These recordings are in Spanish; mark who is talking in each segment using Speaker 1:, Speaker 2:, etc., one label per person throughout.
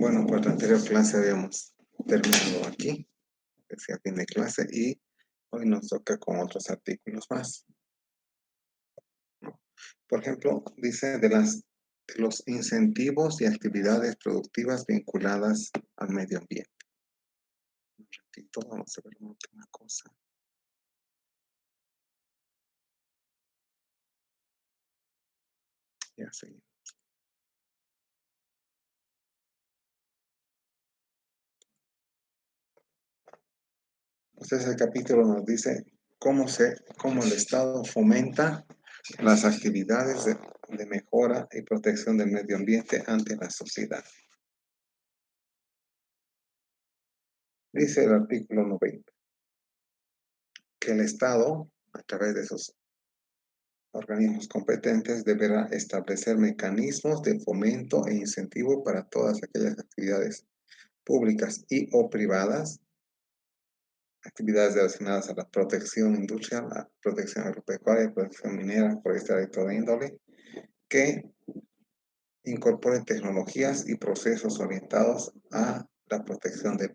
Speaker 1: Bueno, pues la anterior clase habíamos terminado aquí, decía fin de clase, y hoy nos toca con otros artículos más, ¿no? Por ejemplo, dice de los incentivos y actividades productivas vinculadas al medio ambiente. Un ratito, vamos a ver una última cosa. Ya seguimos. Entonces el capítulo nos dice cómo el Estado fomenta las actividades de mejora y protección del medio ambiente ante la sociedad. Dice el artículo 90 que el Estado, a través de sus organismos competentes, deberá establecer mecanismos de fomento e incentivo para todas aquellas actividades públicas y o privadas, actividades relacionadas a la protección industrial, la protección agropecuaria, protección minera, forestal y toda índole, que incorporen tecnologías y procesos orientados a la protección del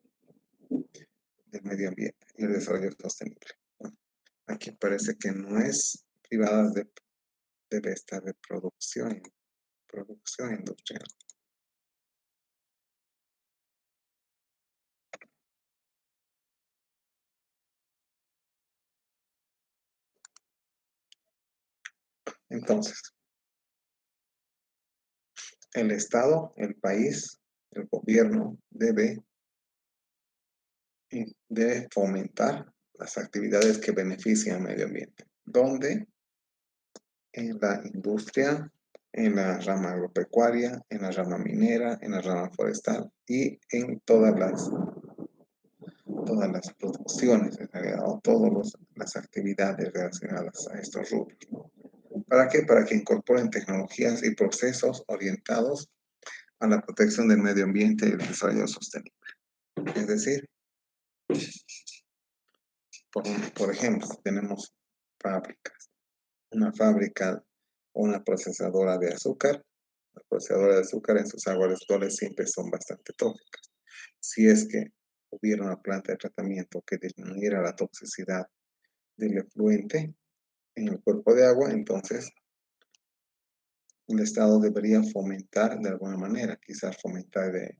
Speaker 1: medio ambiente y el desarrollo sostenible. Bueno, aquí parece que no es privadas debe estar de producción industrial. Entonces, el Estado, el país, el gobierno debe fomentar las actividades que benefician al medio ambiente. ¿Dónde? En la industria, en la rama agropecuaria, en la rama minera, en la rama forestal y en todas las producciones, en realidad, o todas las actividades relacionadas a estos rubros. ¿Para qué? Para que incorporen tecnologías y procesos orientados a la protección del medio ambiente y el desarrollo sostenible. Es decir, por ejemplo, tenemos fábricas, una fábrica o una procesadora de azúcar. La procesadora de azúcar en sus aguas residuales siempre son bastante tóxicas. Si es que hubiera una planta de tratamiento que disminuyera la toxicidad del efluente en el cuerpo de agua, entonces el Estado debería fomentar de alguna manera, quizás fomentar de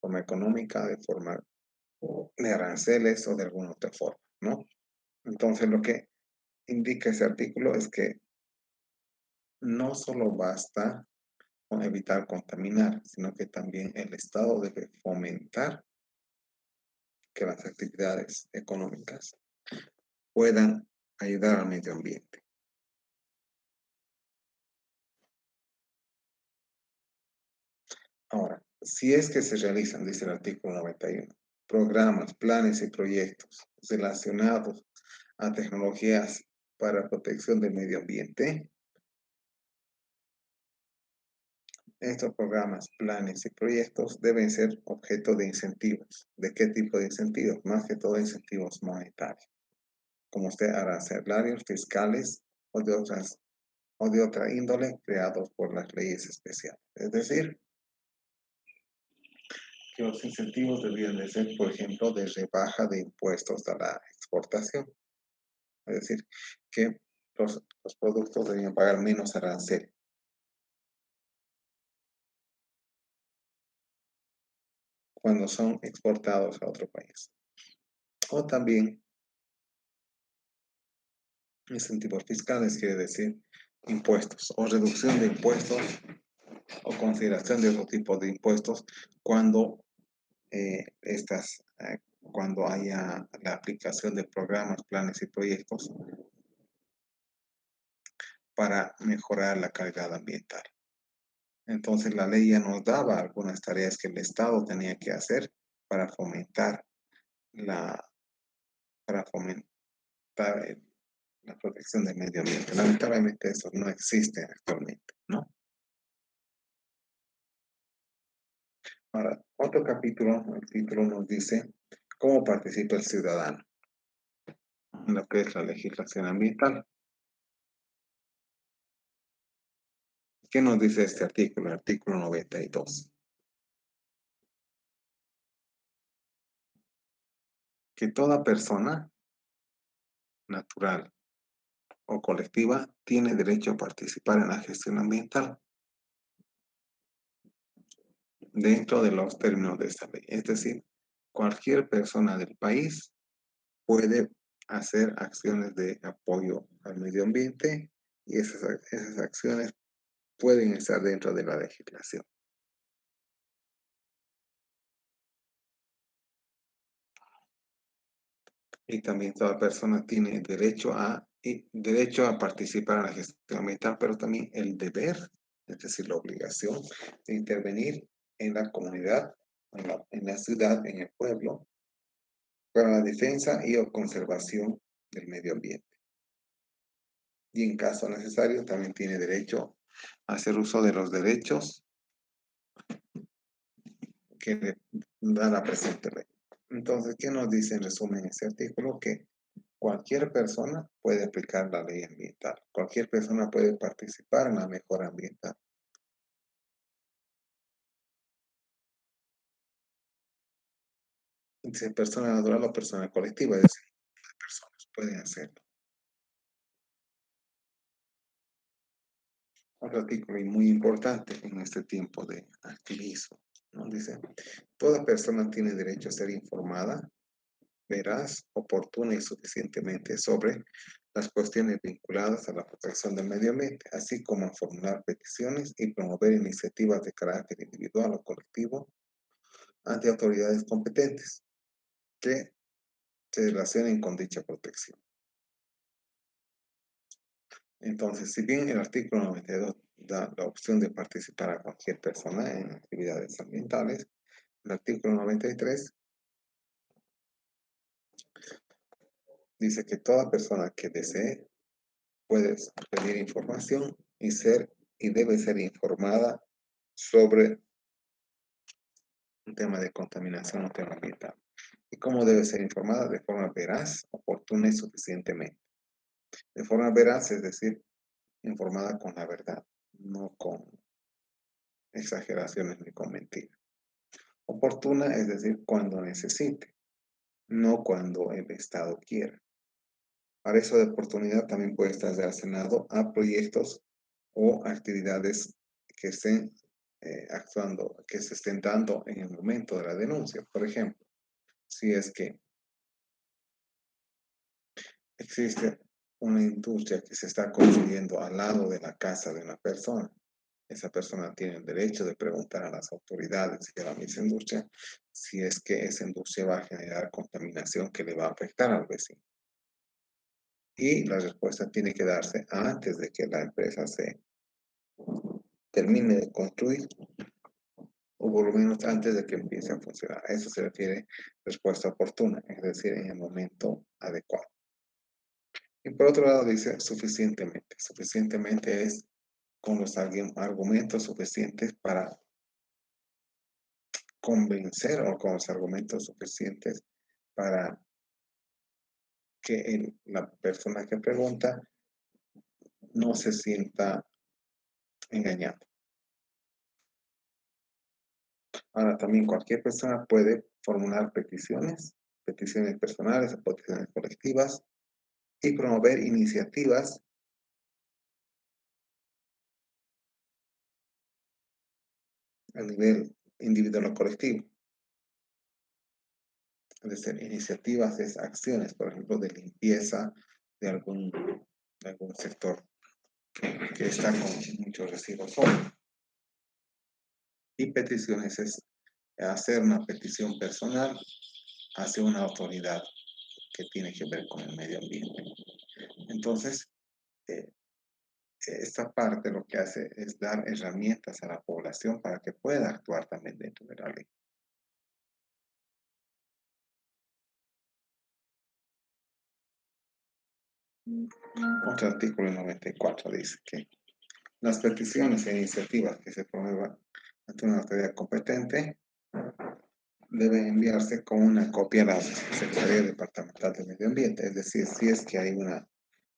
Speaker 1: forma económica, de forma de aranceles o de alguna otra forma, ¿no? Entonces lo que indica ese artículo es que no solo basta con evitar contaminar, sino que también el Estado debe fomentar que las actividades económicas puedan ayudar al medio ambiente. Ahora, si es que se realizan, dice el artículo 91, programas, planes y proyectos relacionados a tecnologías para protección del medio ambiente, estos programas, planes y proyectos deben ser objeto de incentivos. ¿De qué tipo de incentivos? Más que todo incentivos monetarios, como usted arancelarios, fiscales o de otra índole creados por las leyes especiales. Es decir, que los incentivos deberían de ser, por ejemplo, de rebaja de impuestos a la exportación. Es decir, que los productos deberían pagar menos arancel cuando son exportados a otro país. O también incentivos fiscales, quiere decir impuestos o reducción de impuestos o consideración de otro tipo de impuestos cuando cuando haya la aplicación de programas, planes y proyectos para mejorar la calidad ambiental. Entonces la ley ya nos daba algunas tareas que el Estado tenía que hacer para fomentar la, para fomentar la protección del medio ambiente. Lamentablemente eso no existe actualmente, ¿no? Ahora, otro capítulo, el título nos dice cómo participa el ciudadano en lo que es la legislación ambiental. ¿Qué nos dice este artículo? El artículo 92. que toda persona natural o colectiva tiene derecho a participar en la gestión ambiental dentro de los términos de esta ley. Es decir, cualquier persona del país puede hacer acciones de apoyo al medio ambiente y esas acciones pueden estar dentro de la legislación. Y también toda persona tiene derecho a participar en la gestión ambiental, pero también el deber, es decir, la obligación de intervenir en la comunidad, en la ciudad, en el pueblo, para la defensa y o conservación del medio ambiente. Y en caso necesario, también tiene derecho a hacer uso de los derechos que le da la presente ley. Entonces, ¿qué nos dice en resumen ese artículo? Que cualquier persona puede aplicar la ley ambiental. Cualquier persona puede participar en la mejora ambiental. Dice persona natural o persona colectiva, es decir, las personas pueden hacerlo. Otro artículo y muy importante en este tiempo de activismo, ¿no? Dice, toda persona tiene derecho a ser informada, veraz, oportuna y suficientemente sobre las cuestiones vinculadas a la protección del medio ambiente, así como a formular peticiones y promover iniciativas de carácter individual o colectivo ante autoridades competentes que se relacionen con dicha protección. Entonces, si bien el artículo 92 da la opción de participar a cualquier persona en actividades ambientales, el artículo 93 dice que toda persona que desee puede pedir información y debe ser informada sobre un tema de contaminación o tema ambiental. ¿Y cómo debe ser informada? De forma veraz, oportuna y suficientemente. De forma veraz, es decir, informada con la verdad, no con exageraciones ni con mentiras. Oportuna, es decir, cuando necesite, no cuando el Estado quiera. Para eso de oportunidad también puede estar relacionado a proyectos o actividades que estén actuando, que se estén dando en el momento de la denuncia. Por ejemplo, si es que existe una industria que se está construyendo al lado de la casa de una persona, esa persona tiene el derecho de preguntar a las autoridades y a la misma industria si es que esa industria va a generar contaminación que le va a afectar al vecino. Y la respuesta tiene que darse antes de que la empresa se termine de construir o por lo menos antes de que empiece a funcionar. A eso se refiere respuesta oportuna, es decir, en el momento adecuado. Y por otro lado dice suficientemente. Suficientemente es con los argumentos suficientes para convencer o con los argumentos suficientes para que la persona que pregunta no se sienta engañada. Ahora también cualquier persona puede formular peticiones personales o peticiones colectivas y promover iniciativas a nivel individual o colectivo. Es decir, iniciativas es acciones, por ejemplo, de limpieza de algún sector que está con muchos residuos sólidos. Y peticiones es hacer una petición personal hacia una autoridad que tiene que ver con el medio ambiente. Entonces, eh, esta parte lo que hace es dar herramientas a la población para que pueda actuar también dentro de la ley. Otro artículo 94 dice que las peticiones e iniciativas que se promuevan ante una autoridad competente deben enviarse con una copia a la Secretaría Departamental de Medio Ambiente. Es decir, si es que hay una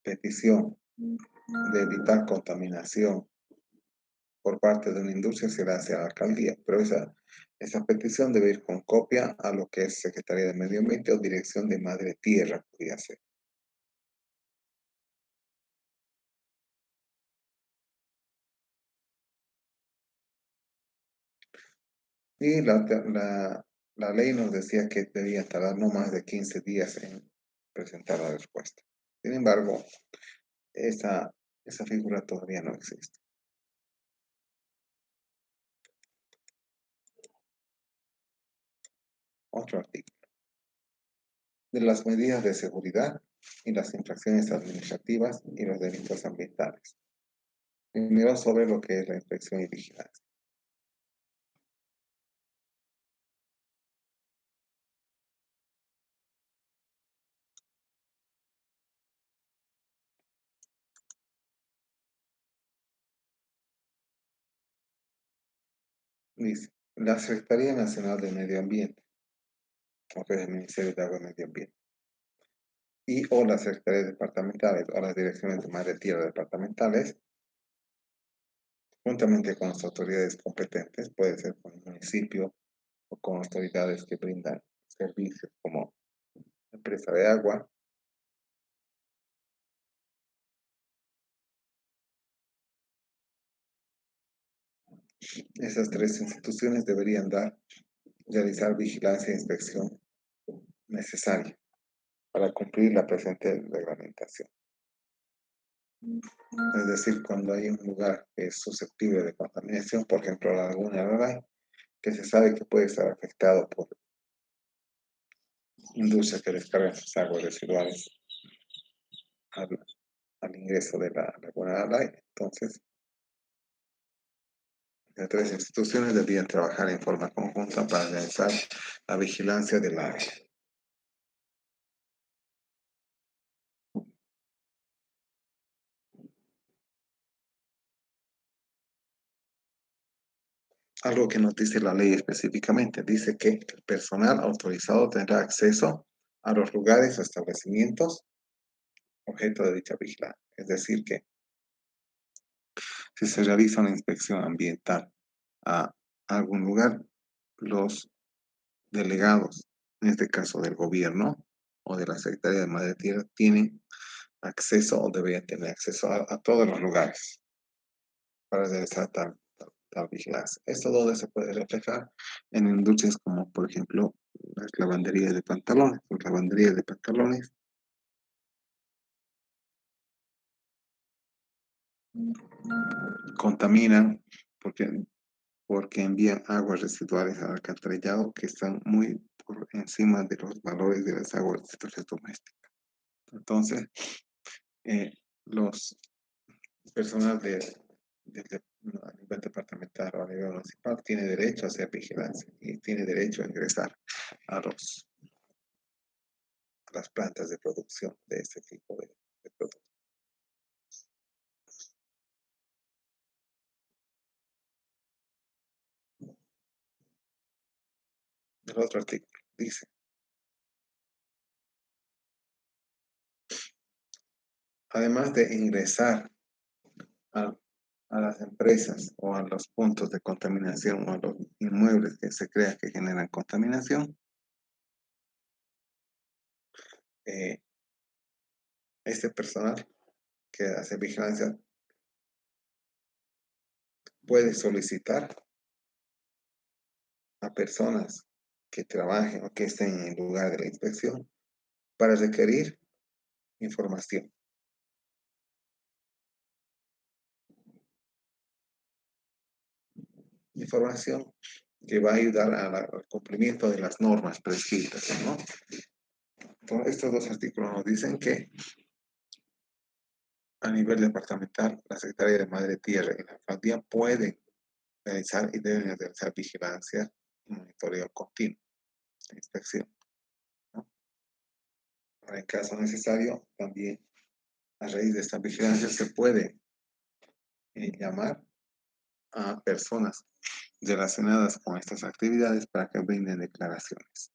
Speaker 1: petición de evitar contaminación por parte de una industria se la hace a la alcaldía, pero esa petición debe ir con copia a lo que es Secretaría de Medio Ambiente o Dirección de Madre Tierra, podría ser. Y la ley nos decía que debía tardar no más de 15 días en presentar la respuesta. Sin embargo, esa, esa figura todavía no existe. Otro artículo. De las medidas de seguridad y las infracciones administrativas y los delitos ambientales. Primero sobre lo que es la inspección y vigilancia. Dice, la Secretaría Nacional de Medio Ambiente, o que es el Ministerio de Agua y Medio Ambiente, y o las secretarías departamentales o las direcciones de mar y tierra departamentales, juntamente con las autoridades competentes, puede ser con el municipio o con autoridades que brindan servicios como empresa de agua. Esas tres instituciones deberían realizar vigilancia e inspección necesaria para cumplir la presente reglamentación. Es decir, cuando hay un lugar que es susceptible de contaminación, por ejemplo la laguna de Aray, que se sabe que puede estar afectado por industrias que descargan sus aguas residuales al, al ingreso de la laguna de Aray. Entonces, las tres instituciones debían trabajar en forma conjunta para realizar la vigilancia del área. Algo que nos dice la ley específicamente, dice que el personal autorizado tendrá acceso a los lugares o establecimientos objeto de dicha vigilancia. Es decir, que si se realiza una inspección ambiental a algún lugar, los delegados, en este caso del gobierno o de la Secretaría de Madre Tierra, tienen acceso o deberían tener acceso a todos los lugares para realizar tal vigilancia. Esto donde se puede reflejar en industrias como, por ejemplo, las lavanderías de pantalones. Las lavanderías de pantalones contaminan porque, porque envían aguas residuales al alcantarillado que están muy por encima de los valores de las aguas residuales domésticas. Entonces, los personal a nivel departamental o a nivel municipal tiene derecho a hacer vigilancia y tiene derecho a ingresar a las plantas de producción de este tipo de productos. El otro artículo dice, además de ingresar a, a las empresas o a los puntos de contaminación o a los inmuebles que se crea que generan contaminación, eh, este personal que hace vigilancia puede solicitar a personas que trabajen o que estén en el lugar de la inspección para requerir información. Información que va a ayudar al cumplimiento de las normas prescritas, ¿no? Entonces, estos dos artículos nos dicen que a nivel departamental, la Secretaría de Madre Tierra y la Alcaldía pueden realizar y deben realizar vigilancia y monitoreo continuo de inspección, ¿no? Ahora, en caso necesario, también a raíz de esta vigilancia se puede llamar a personas relacionadas con estas actividades para que brinden declaraciones.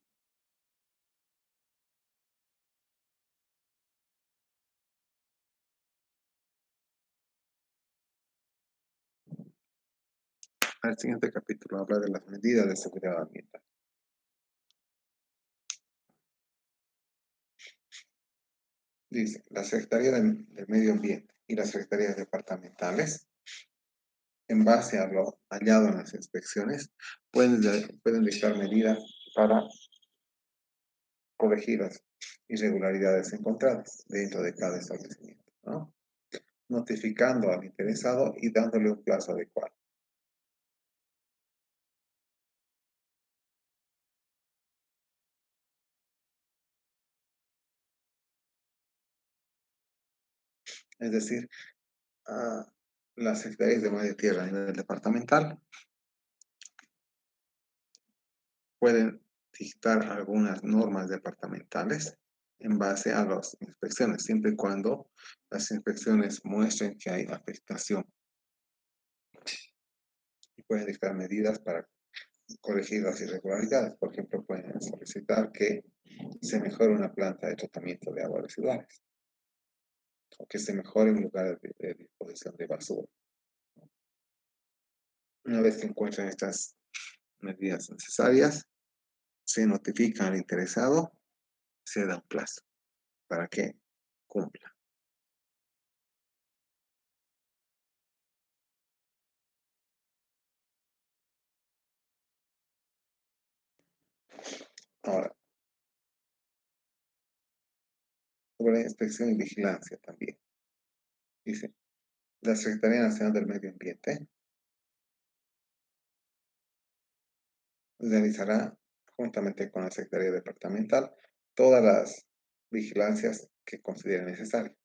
Speaker 1: El siguiente capítulo habla de las medidas de seguridad ambiental. Dice, la Secretaría del Medio Ambiente y las secretarías departamentales, en base a lo hallado en las inspecciones, pueden dictar medidas para corregir las irregularidades encontradas dentro de cada establecimiento, ¿no? Notificando al interesado y dándole un plazo adecuado. Es decir, las secretarías de mar y tierra a nivel departamental pueden dictar algunas normas departamentales en base a las inspecciones, siempre y cuando las inspecciones muestren que hay afectación. Y pueden dictar medidas para corregir las irregularidades. Por ejemplo, pueden solicitar que se mejore una planta de tratamiento de aguas residuales o que se mejore un lugar de disposición de basura. Una vez que encuentren estas medidas necesarias, se notifica al interesado, se da un plazo para que cumpla. Ahora, sobre inspección y vigilancia también. Dice, la Secretaría Nacional del Medio Ambiente realizará, juntamente con la Secretaría Departamental, todas las vigilancias que considere necesarias.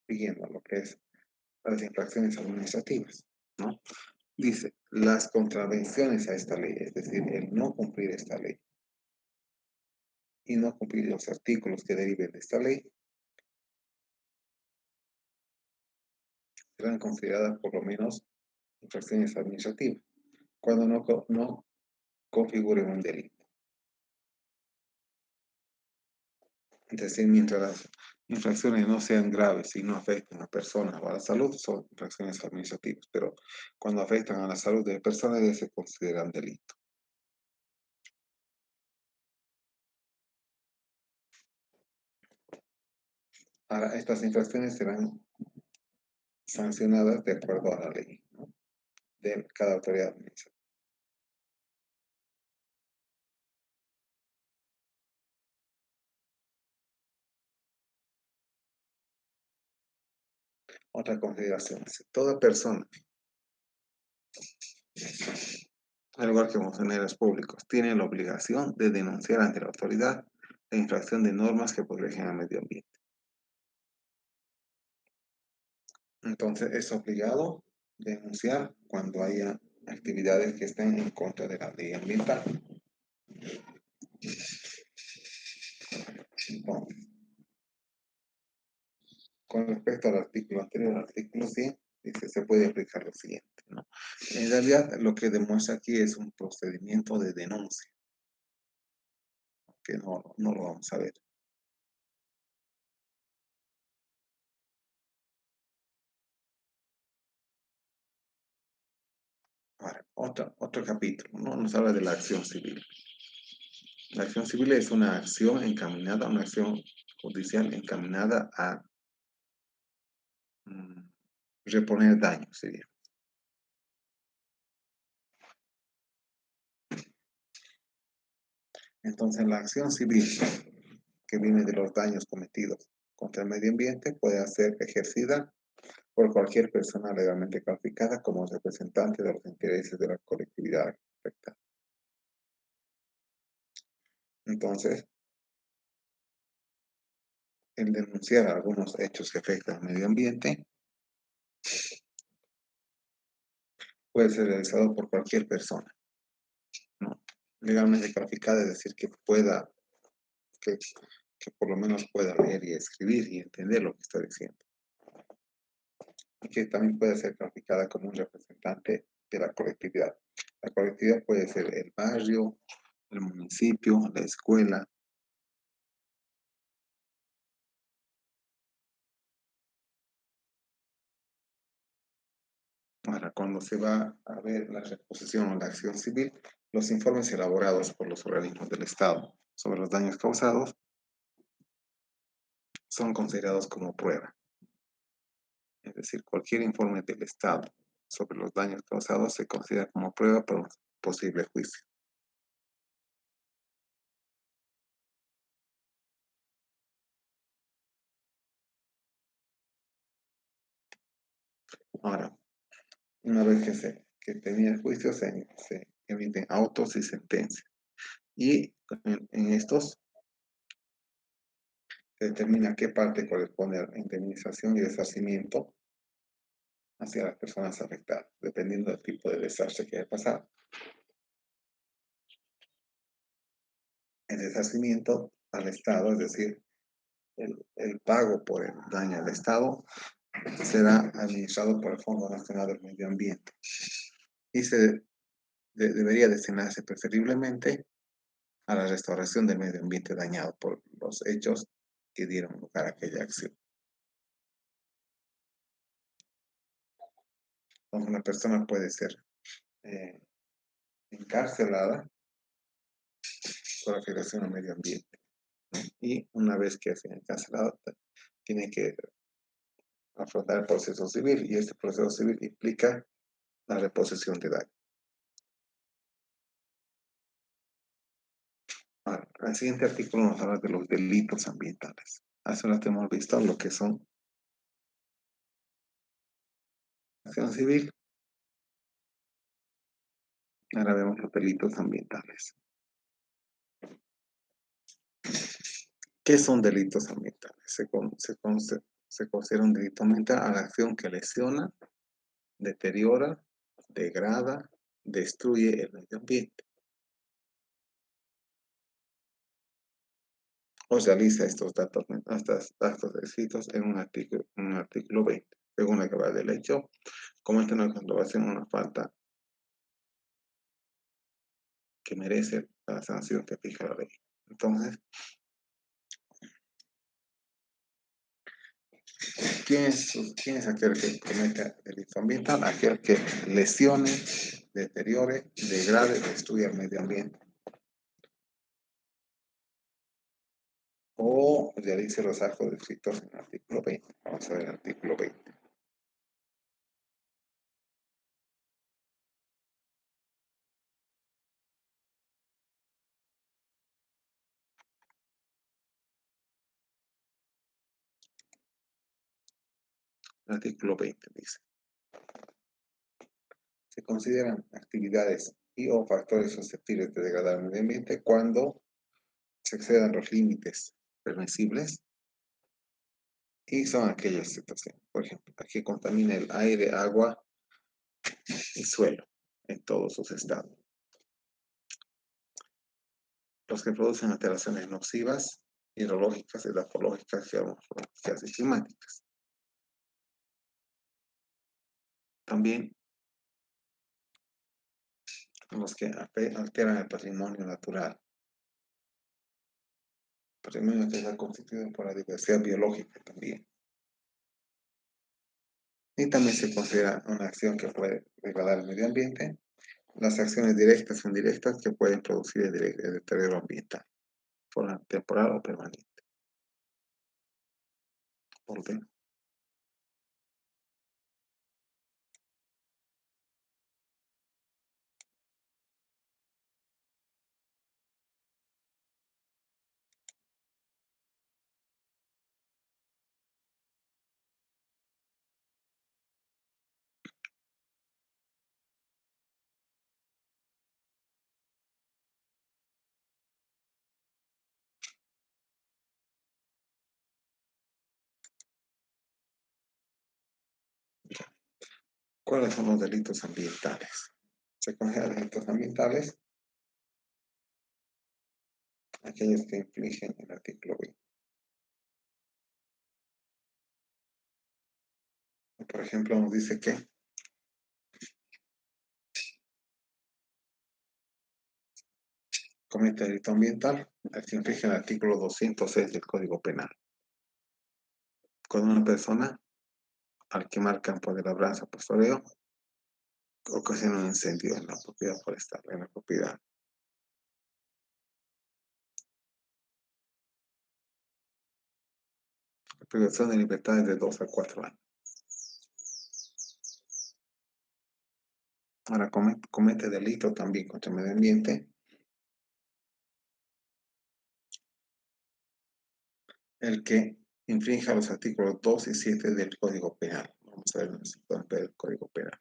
Speaker 1: Siguiendo lo que es las infracciones administrativas, ¿no? Dice, las contravenciones a esta ley, es decir, el no cumplir esta ley y no cumplir los artículos que deriven de esta ley, serán consideradas por lo menos infracciones administrativas, cuando no configuren un delito. Es decir, mientras las infracciones no sean graves y no afecten a personas o a la salud, son infracciones administrativas, pero cuando afectan a la salud de personas, ya se consideran delito. Ahora, estas infracciones serán sancionadas de acuerdo a la ley, ¿no? De cada autoridad administrativa. Otra consideración es, toda persona, al igual que funcionarios públicos, tiene la obligación de denunciar ante la autoridad la infracción de normas que protegen al medio ambiente. Entonces, es obligado denunciar cuando haya actividades que estén en contra de la ley ambiental. Entonces, con respecto al artículo anterior, al artículo 100, dice, se puede aplicar lo siguiente, ¿no? En realidad, lo que demuestra aquí es un procedimiento de denuncia, que no lo vamos a ver. Ahora, otro capítulo, ¿no? Nos habla de la acción civil. La acción civil es una acción encaminada, una acción judicial encaminada a mm, reponer daños, sería. Entonces, la acción civil que viene de los daños cometidos contra el medio ambiente puede ser ejercida por cualquier persona legalmente calificada como representante de los intereses de la colectividad afectada. Entonces, el denunciar algunos hechos que afectan al medio ambiente puede ser realizado por cualquier persona, ¿no? Legalmente calificada, es decir, que, que por lo menos pueda leer y escribir y entender lo que está diciendo. Y que también puede ser calificada como un representante de la colectividad. La colectividad puede ser el barrio, el municipio, la escuela. Ahora, cuando se va a ver la reposición o la acción civil, los informes elaborados por los organismos del Estado sobre los daños causados son considerados como prueba. Es decir, cualquier informe del Estado sobre los daños causados se considera como prueba para un posible juicio. Ahora, una vez que tenía el juicio, se emiten autos y sentencias. Y en estos se determina qué parte corresponde a la indemnización y resarcimiento hacia las personas afectadas, dependiendo del tipo de desastre que haya pasado. El resarcimiento al Estado, es decir, el pago por el daño al Estado, será administrado por el Fondo Nacional del Medio Ambiente y debería destinarse preferiblemente a la restauración del medio ambiente dañado por los hechos que dieron lugar a aquella acción. Entonces, una persona puede ser eh, encarcelada por afectación al medio ambiente, ¿no? Y una vez que ha sido encarcelada, tiene que afrontar el proceso civil y este proceso civil implica la reposición de daño. Ahora, el siguiente artículo nos habla de los delitos ambientales. Hace un rato hemos visto lo que son acción civil, ahora vemos los delitos ambientales. ¿Qué son delitos ambientales? Se considera un delito ambiental a la acción que lesiona, deteriora, degrada, destruye el medio ambiente o realiza estos actos descritos en un artículo 20. Según la gravedad del hecho, comete una comprobación o una falta que merece la sanción que fija la ley. Entonces, ¿quién es aquel que comete delito ambiental? Aquel que lesione, deteriore, degrade, destruya el medio ambiente. O realice los actos descritos en el artículo 20. Vamos a ver el artículo 20. El artículo 20 dice: se consideran actividades y o factores susceptibles de degradar el medio ambiente cuando se excedan los límites permisibles y son aquellas situaciones, por ejemplo, que contamina el aire, agua y suelo en todos sus estados. Los que producen alteraciones nocivas, hidrológicas, edafológicas, geomorfológicas y climáticas. También los que alteran el patrimonio natural. El patrimonio que está constituido por la diversidad biológica también. Y también se considera una acción que puede degradar el medio ambiente, las acciones directas o indirectas que pueden producir el deterioro ambiental, forma temporal o permanente. Orden. ¿Cuáles son los delitos ambientales? Se consideran delitos ambientales aquellos que infligen el artículo 20. Por ejemplo, nos dice que comete delito ambiental, al que infringe el artículo 206 del Código Penal. Con una persona al que mar campo de labranza pastoreo ocasiona un incendio en la propiedad forestal, en la propiedad. La privación de libertad es de 2 a 4 años. Ahora comete delito también contra el medio ambiente el que infrinja los artículos 2 y 7 del Código Penal. Vamos a ver el sector del Código Penal.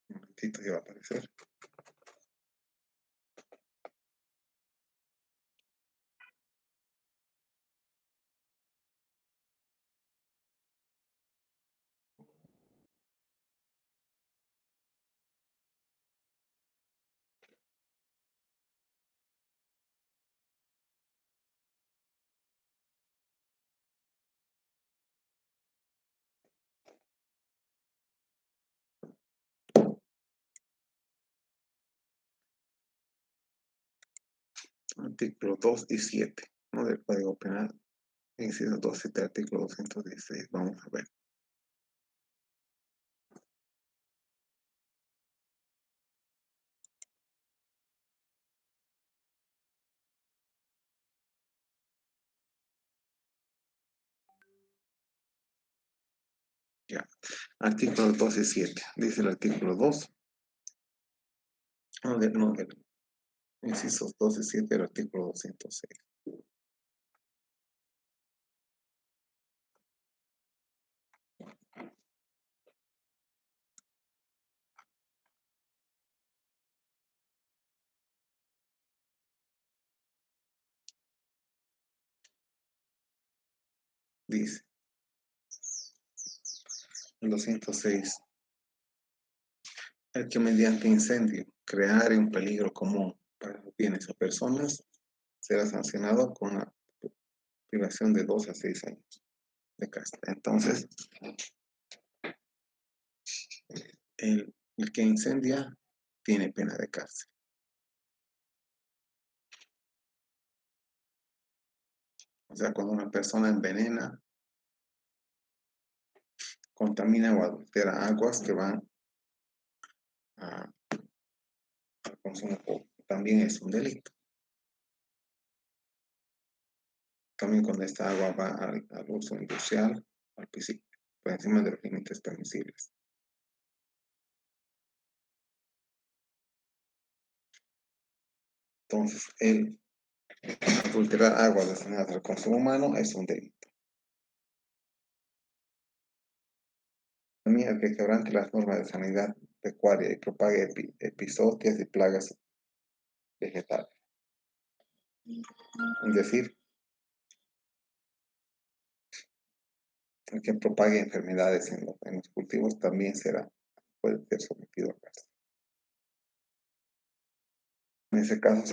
Speaker 1: Un momentito, ya va a aparecer. Artículo 2 y 7, ¿no? Del Código Penal. Inciso 2 y 7, artículo 216. Vamos a ver. Ya. Artículos 2 y 7. Dice el artículo 2. No, incisos 2 y 7 del artículo 206. Dice el 206. El que mediante incendio creare un peligro común para los bienes o personas será sancionado con una privación de 2 a 6 años de cárcel. Entonces, el que incendia tiene pena de cárcel. O sea, cuando una persona envenena, contamina o adultera aguas que van al consumo público, también es un delito. También cuando esta agua va al uso industrial, al principio, por encima de los límites permisibles. Entonces, el adulterar aguas destinadas al consumo humano es un delito. También el que quebrante las normas de sanidad pecuaria y propague epizootias y plagas vegetales. Es decir, el que propague enfermedades en los cultivos también puede ser sometido a cárcel. En ese caso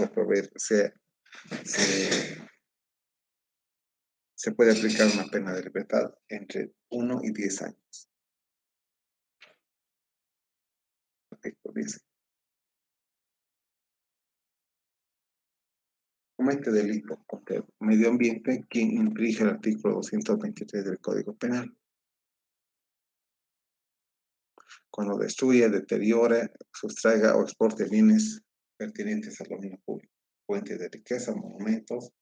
Speaker 1: se puede aplicar una pena de libertad entre 1 y 10 años. Dice. Comete delito contra el medio ambiente quien infringe el artículo 223 del Código Penal. Cuando destruye, deteriore, sustraiga o exporte bienes pertinentes al dominio público, fuentes de riqueza, monumentos,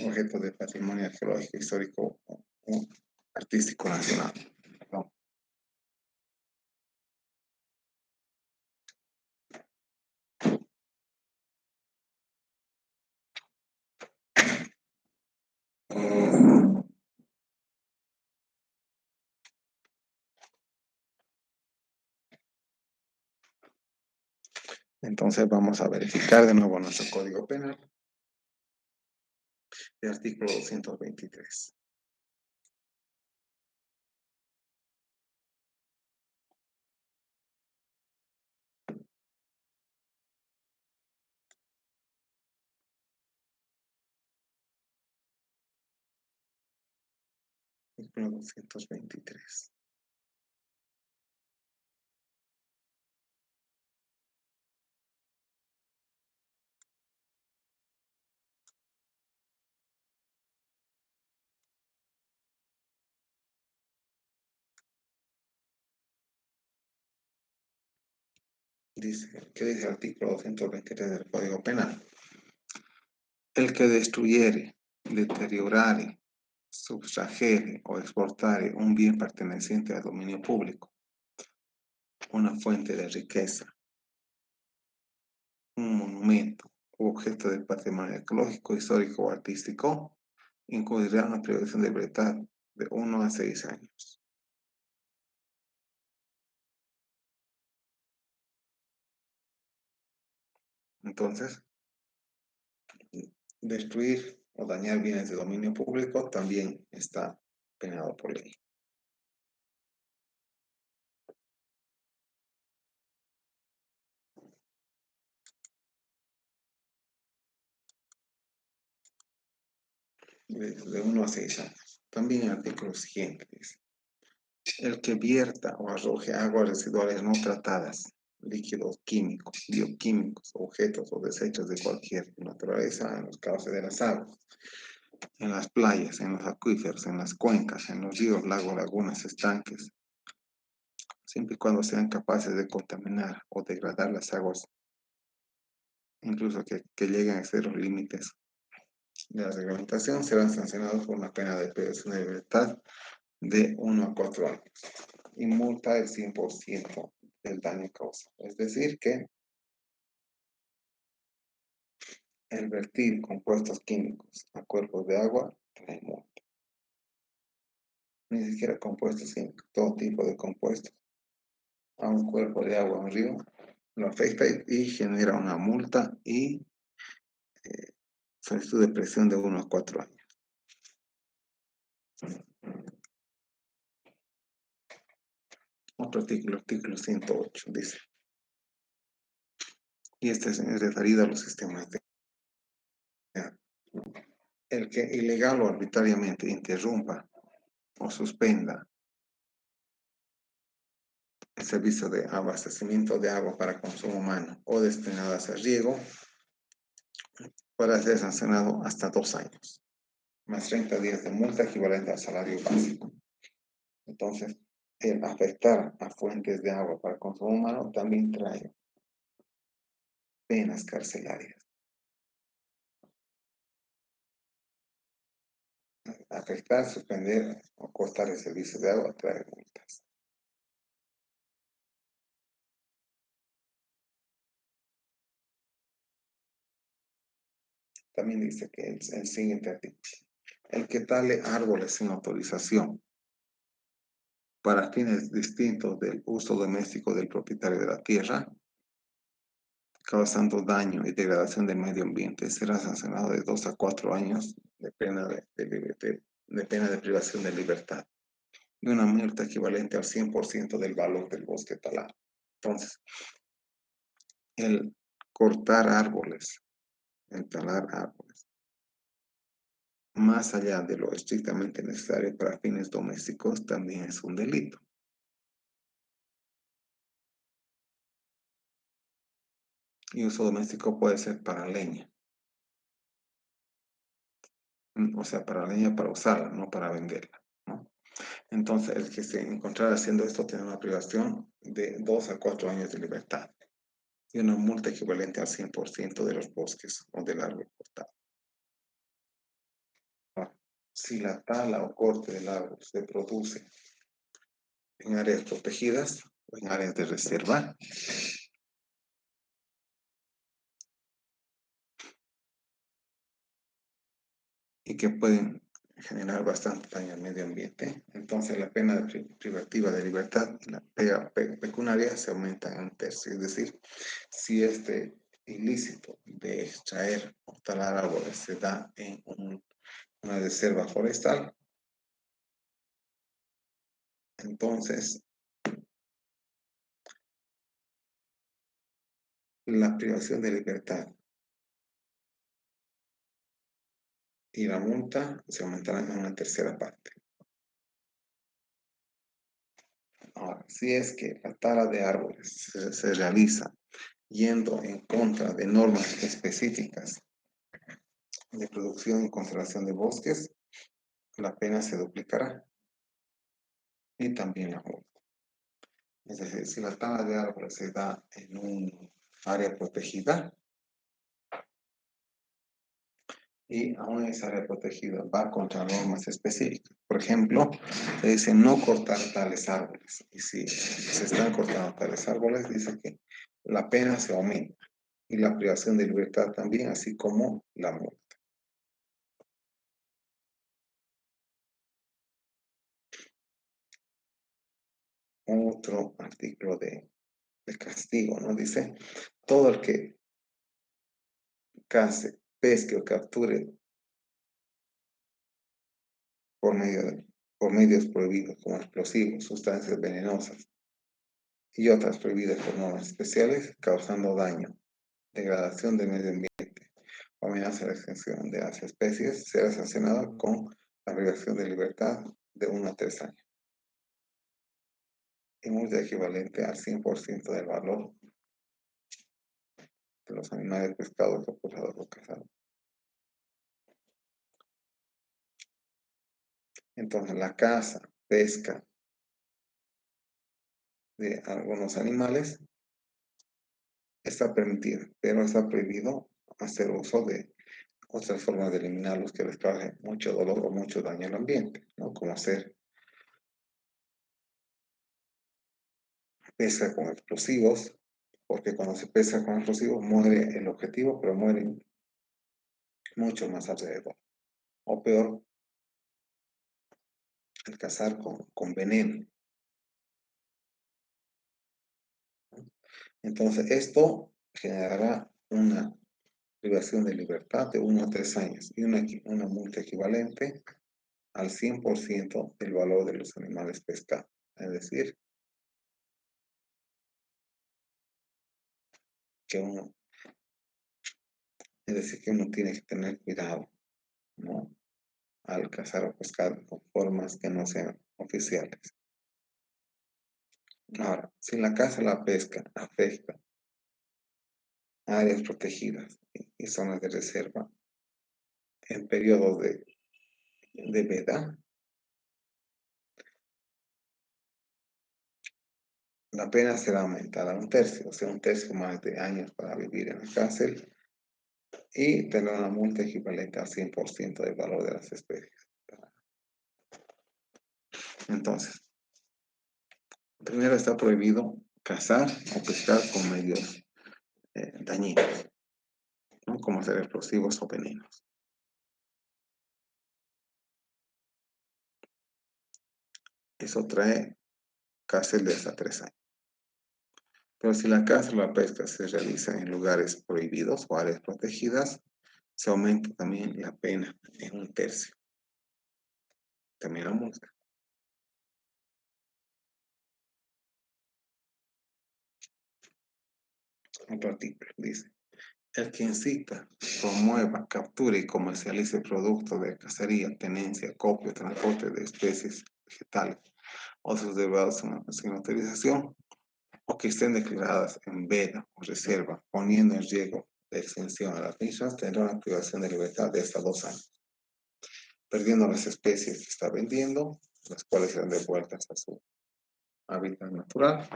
Speaker 1: objetos de patrimonio arqueológico, histórico o artístico nacional. ¿No? Entonces vamos a verificar de nuevo nuestro Código Penal. El artículo 223. Artículo 223. Dice, ¿qué dice el artículo 223 del Código Penal? El que destruyere, deteriorare, sustrajere o exportare un bien perteneciente al dominio público, una fuente de riqueza, un monumento u objeto del patrimonio ecológico, histórico o artístico, incurrirá una privación de libertad de 1 a 6 años. Entonces, destruir o dañar bienes de dominio público también está penado por ley. De 1 a 6 años. También el artículo siguiente dice, el que vierta o arroje aguas residuales no tratadas, líquidos químicos, bioquímicos, objetos o desechos de cualquier naturaleza en los cauces de las aguas, en las playas, en los acuíferos, en las cuencas, en los ríos, lagos, lagunas, estanques, siempre y cuando sean capaces de contaminar o degradar las aguas, incluso que lleguen a exceder los límites de la reglamentación, serán sancionados por una pena de privación de libertad de 1 a 4 años y multa del 100% del daño causado. Es decir, que el vertir compuestos químicos a cuerpos de agua trae multa. Ni siquiera compuestos químicos, todo tipo de compuestos a un cuerpo de agua, un río, lo afecta y genera una multa y solicitud de presión de 1 a 4 años. Otro artículo, artículo 108, dice, y este es referido a los sistemas de el que ilegal o arbitrariamente interrumpa o suspenda el servicio de abastecimiento de agua para consumo humano o destinadas a riego podrá ser sancionado hasta 2 años, más 30 días de multa equivalente al salario básico. Entonces, el afectar a fuentes de agua para consumo humano también trae penas carcelarias. Afectar, suspender o cortar el servicio de agua trae multas. También dice que el siguiente artículo, el que tale árboles sin autorización para fines distintos del uso doméstico del propietario de la tierra, causando daño y degradación del medio ambiente, será sancionado de 2 a 4 años de pena de pena de privación de libertad y una multa equivalente al 100% del valor del bosque talado. Entonces, el cortar árboles, el talar árboles, más allá de lo estrictamente necesario para fines domésticos, también es un delito. Y uso doméstico puede ser para leña. O sea, para leña para usarla, no para venderla, ¿no? Entonces, el que se encontrara haciendo esto tiene una privación de 2 a 4 años de libertad y una multa equivalente al 100% de los bosques o del árbol cortado. Ahora, si la tala o corte del árbol se produce en áreas protegidas o en áreas de reserva, y que pueden generar bastante daño al medio ambiente, entonces la pena privativa de libertad y la pena pecuniaria se aumenta en un tercio. Es decir, si este ilícito de extraer o talar árboles se da en una reserva forestal, entonces la privación de libertad y la multa se aumentarán en una tercera parte. Ahora, si es que la tala de árboles se realiza yendo en contra de normas específicas de producción y conservación de bosques, la pena se duplicará y también la multa. Es decir, si la tala de árboles se da en un área protegida y aún esa área protegida va contra normas específicas. Por ejemplo, se dice no cortar tales árboles. Y si se están cortando tales árboles, dice que la pena se aumenta y la privación de libertad también, así como la multa. Otro artículo de castigo, ¿no? Dice, todo el que case, pesque o capture por por medios prohibidos como explosivos, sustancias venenosas y otras prohibidas por normas especiales, causando daño, degradación del medio ambiente o amenaza de extinción de las especies, será sancionado con la privación de libertad de 1 a 3 años y multa equivalente al 100% del valor de los animales pescados, capturados o cazados. Entonces, la caza, pesca de algunos animales está permitida, pero está prohibido hacer uso de otras formas de eliminarlos que les cause mucho dolor o mucho daño al ambiente, ¿no? Como hacer pesca con explosivos, porque cuando se pesca con explosivos muere el objetivo, pero mueren mucho más alrededor. O peor, el cazar con veneno. Entonces, esto generará una privación de libertad de 1 a 3 años y una multa equivalente al 100% del valor de los animales pescados. Es decir, que uno, que uno tiene que tener cuidado, ¿no? Al cazar o pescar con formas que no sean oficiales. Ahora, si la caza o la pesca afecta áreas protegidas y zonas de reserva en periodos de veda, la pena será aumentada a 1/3, o sea, 1/3 más de años para vivir en la cárcel y tendrá una multa equivalente al 100% del valor de las especies. Entonces, primero está prohibido cazar o pescar con medios dañinos, ¿no? Como hacer explosivos o venenos. Eso trae cárcel de hasta 3 años. Pero si la caza o la pesca se realiza en lugares prohibidos o áreas protegidas, se aumenta también la pena en 1/3. También la multa. Otro artículo dice, el que incita, promueva, capture y comercialice productos de cacería, tenencia, copia, transporte de especies vegetales o sus derivados sin autorización o que estén declaradas en veda o reserva, poniendo en riesgo de extinción a las mismas, tendrá una privación de libertad de hasta 2 años, perdiendo las especies que está vendiendo, las cuales serán devueltas a su hábitat natural.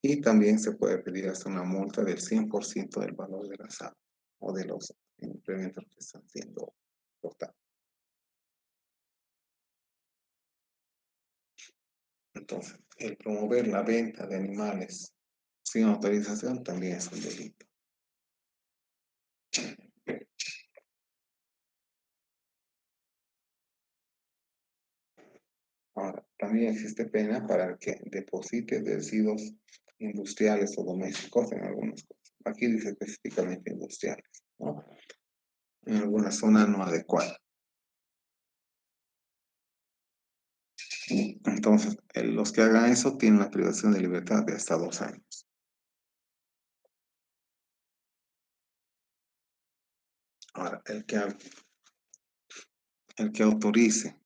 Speaker 1: Y también se puede pedir hasta una multa del 100% del valor de las aves o de los implementos que están siendo portados. Entonces, el promover la venta de animales sin autorización también es un delito. Ahora, también existe pena para el que deposite residuos industriales o domésticos en algunas cosas. Aquí dice específicamente industriales, ¿no? En alguna zona no adecuada. Entonces, los que hagan eso tienen la privación de libertad de hasta 2 años. Ahora, el que autorice,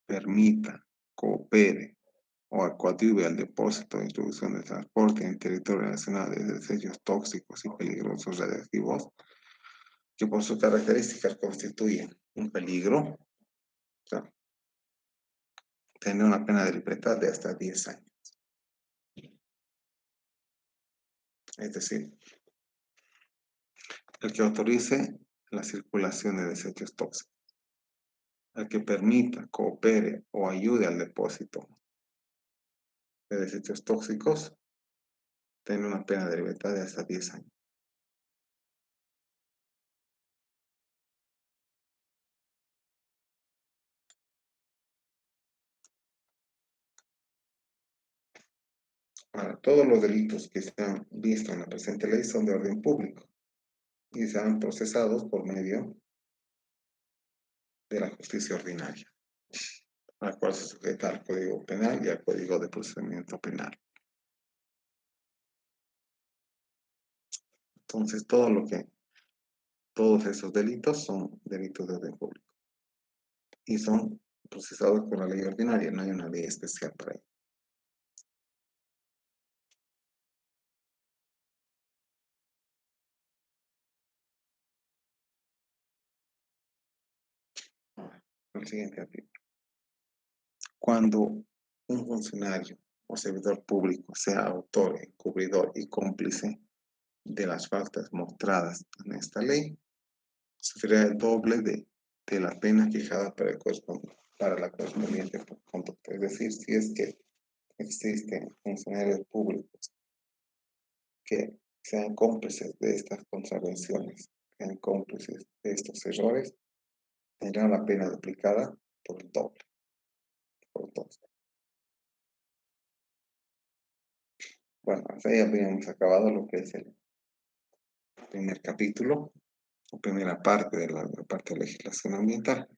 Speaker 1: permita, coopere o coadyuve al depósito de introducción de transporte en territorio nacional de desechos tóxicos y peligrosos radiactivos, que por sus características constituyen un peligro, o sea, tendrá una pena de libertad de hasta 10 años. Es decir, el que autorice la circulación de desechos tóxicos, el que permita, coopere o ayude al depósito de desechos tóxicos, tiene una pena de libertad de hasta 10 años. Ahora, todos los delitos que se han visto en la presente ley son de orden público y serán procesados por medio de la justicia ordinaria, a la cual se sujeta al Código Penal y al Código de Procedimiento Penal. Entonces, todos esos delitos son delitos de orden público y son procesados por la ley ordinaria, no hay una ley especial para ello. El siguiente artículo. Cuando un funcionario o servidor público sea autor, encubridor y cómplice de las faltas mostradas en esta ley, sufrirá el doble de la pena fijada para la correspondiente conducta. Es decir, si es que existen funcionarios públicos que sean cómplices de estas contravenciones, sean cómplices de estos errores, tendrán la pena duplicada por el doble, por dos. Bueno, hasta ahí habríamos acabado lo que es el primer capítulo, o primera parte de la parte de legislación ambiental.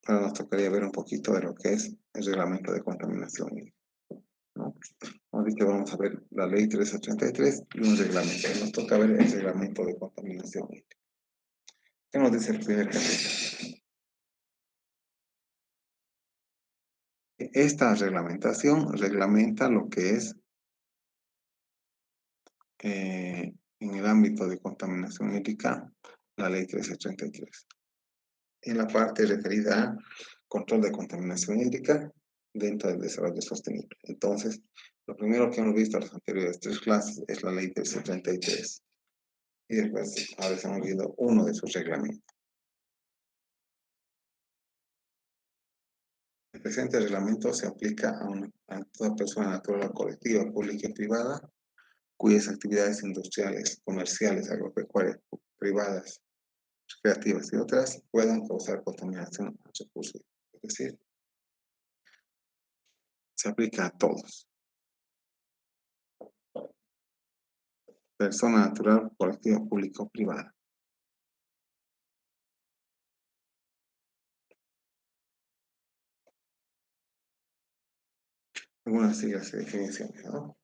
Speaker 1: Ahora nos tocaría ver un poquito de lo que es el reglamento de contaminación, ¿no? Ahorita vamos a ver la ley 383 y un reglamento. Nos toca ver el reglamento de contaminación. ¿Qué nos dice el primer capítulo? Esta reglamentación reglamenta lo que es en el ámbito de contaminación hídrica, la ley 1333. En la parte referida a control de contaminación hídrica dentro del desarrollo sostenible. Entonces, lo primero que hemos visto en las anteriores 3 clases es la ley 1333. Y después, ahora hemos visto uno de sus reglamentos. El presente reglamento se aplica a toda persona natural o colectiva, pública y privada, cuyas actividades industriales, comerciales, agropecuarias, privadas, recreativas y otras puedan causar contaminación a recursos. Es decir, se aplica a todos. Persona natural, colectiva, pública o privada. Algunas siglas y definiciones, ¿no?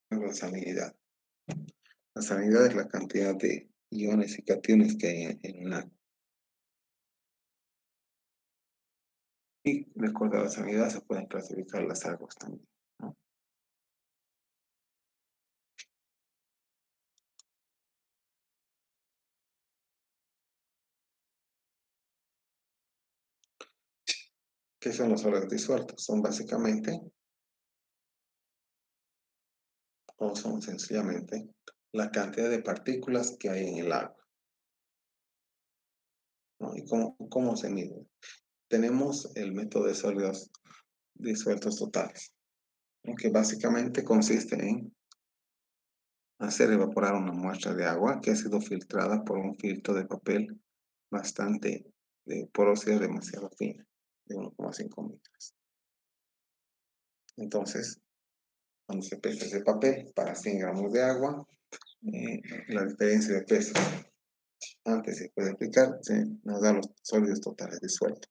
Speaker 1: La salinidad. La salinidad es la cantidad de iones y cationes que hay en un agua. Y de acuerdo a la salinidad se pueden clasificar las aguas también, ¿no? ¿Qué son los sólidos disueltos? Son básicamente, o son sencillamente, la cantidad de partículas que hay en el agua, ¿no? ¿Y cómo se mide? Tenemos el método de sólidos disueltos totales, ¿no? Que básicamente consiste en hacer evaporar una muestra de agua que ha sido filtrada por un filtro de papel bastante de porosidad demasiado fina, de 1,5 metros. Entonces, cuando se pesa ese papel para 100 gramos de agua, la diferencia de peso antes se puede aplicar, nos da los sólidos totales disueltos,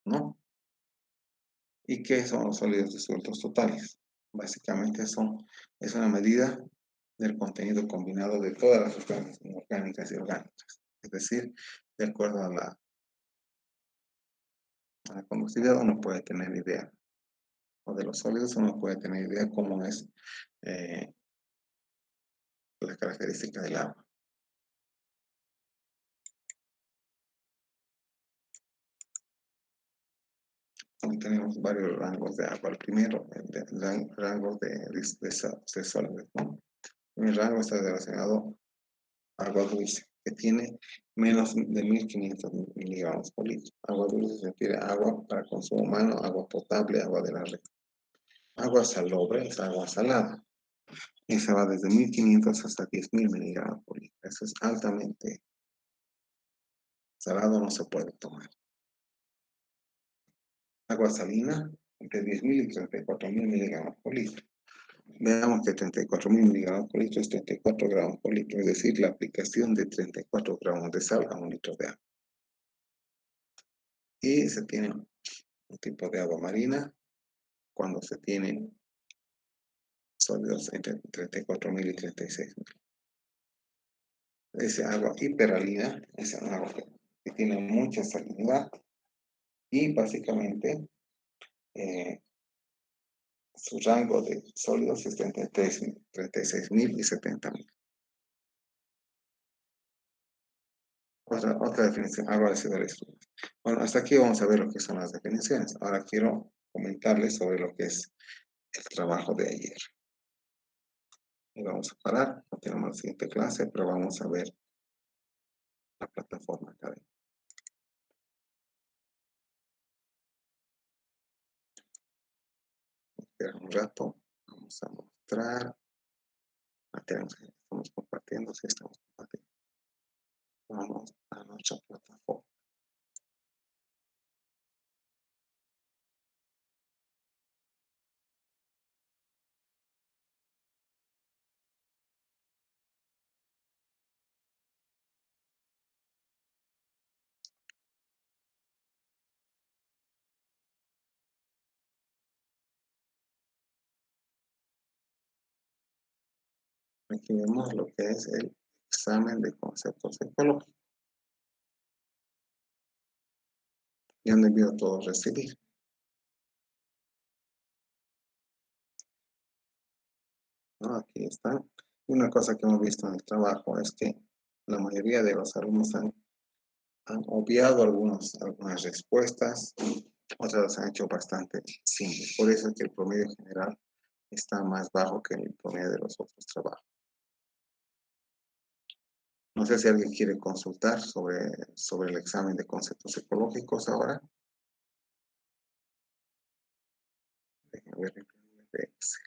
Speaker 1: ¿no? ¿Y qué son los sólidos disueltos totales? Básicamente es una medida del contenido combinado de todas las sustancias inorgánicas y orgánicas. Es decir, de acuerdo a La conductividad uno puede tener idea, o de los sólidos uno puede tener idea cómo es eh, la característica del agua. Tenemos varios rangos de agua. El primero, el rango de sólidos, ¿no? Mi rango está relacionado a agua dulce, que tiene menos de 1500 miligramos por litro. Agua dulce se refiere a agua para consumo humano, agua potable, agua de la red. Agua salobre es agua salada. Esa va desde 1500 hasta 10.000 miligramos por litro. Eso es altamente salado, no se puede tomar. Agua salina, entre 10.000 y 34.000 miligramos por litro. Veamos que 34.000 miligramos por litro es 34 gramos por litro, es decir, la aplicación de 34 gramos de sal a un litro de agua. Y se tiene un tipo de agua marina cuando se tienen sólidos entre 34.000 y 36.000. Esa agua hiperalina es agua que tiene mucha salinidad y básicamente eh, su rango de sólidos es entre 36.000 y 70.000. Otra definición, agua residual estructural. Bueno, hasta aquí vamos a ver lo que son las definiciones. Ahora quiero comentarles sobre lo que es el trabajo de ayer. Y vamos a parar, continuamos la siguiente clase, pero vamos a ver la plataforma académica. Espera un rato, vamos a mostrar. Estamos compartiendo, sí estamos compartiendo. Vamos a nuestra plataforma. Aquí vemos lo que es el examen de conceptos ecológicos. Y han debido todos recibir. ¿No? Aquí está. Una cosa que hemos visto en el trabajo es que la mayoría de los alumnos han obviado algunas respuestas, otras las han hecho bastante simples. Por eso es que el promedio general está más bajo que el promedio de los otros trabajos. No sé si alguien quiere consultar sobre el examen de conceptos ecológicos ahora. Déjenme ver el de Excel.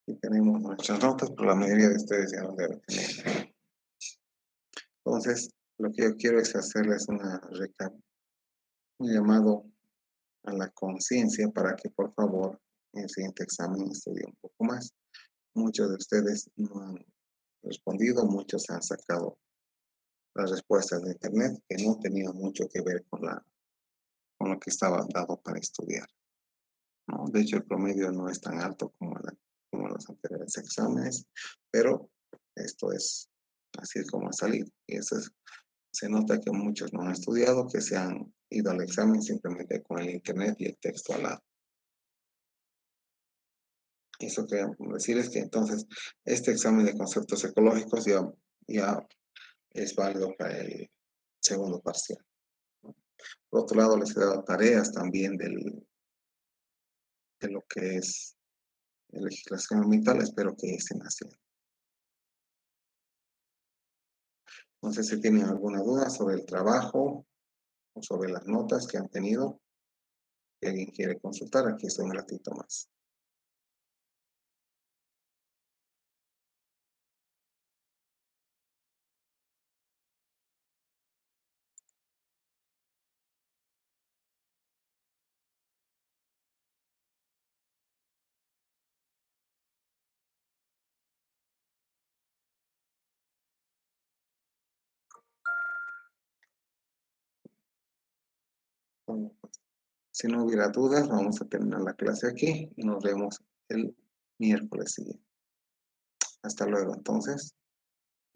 Speaker 1: Aquí tenemos nuestras notas, pero la mayoría de ustedes ya lo deben tener. Entonces, lo que yo quiero es hacerles un llamado a la conciencia para que por favor en el siguiente examen estudien un poco más. Muchos de ustedes no han respondido, muchos han sacado las respuestas de internet que no tenían mucho que ver con lo que estaba dado para estudiar, ¿no? De hecho, el promedio no es tan alto como los anteriores exámenes, pero esto es así como ha salido. Y eso se nota que muchos no han estudiado, que se han ido al examen simplemente con el internet y el texto al lado. Eso que decir es que entonces este examen de conceptos ecológicos ya es válido para el segundo parcial. Por otro lado, les he dado tareas también de lo que es legislación ambiental, espero que estén haciendo. No sé si tienen alguna duda sobre el trabajo o sobre las notas que han tenido. Si alguien quiere consultar, aquí estoy un ratito más. todo. Si no hubiera dudas, vamos a terminar la clase aquí y nos vemos el miércoles siguiente. Hasta luego, entonces.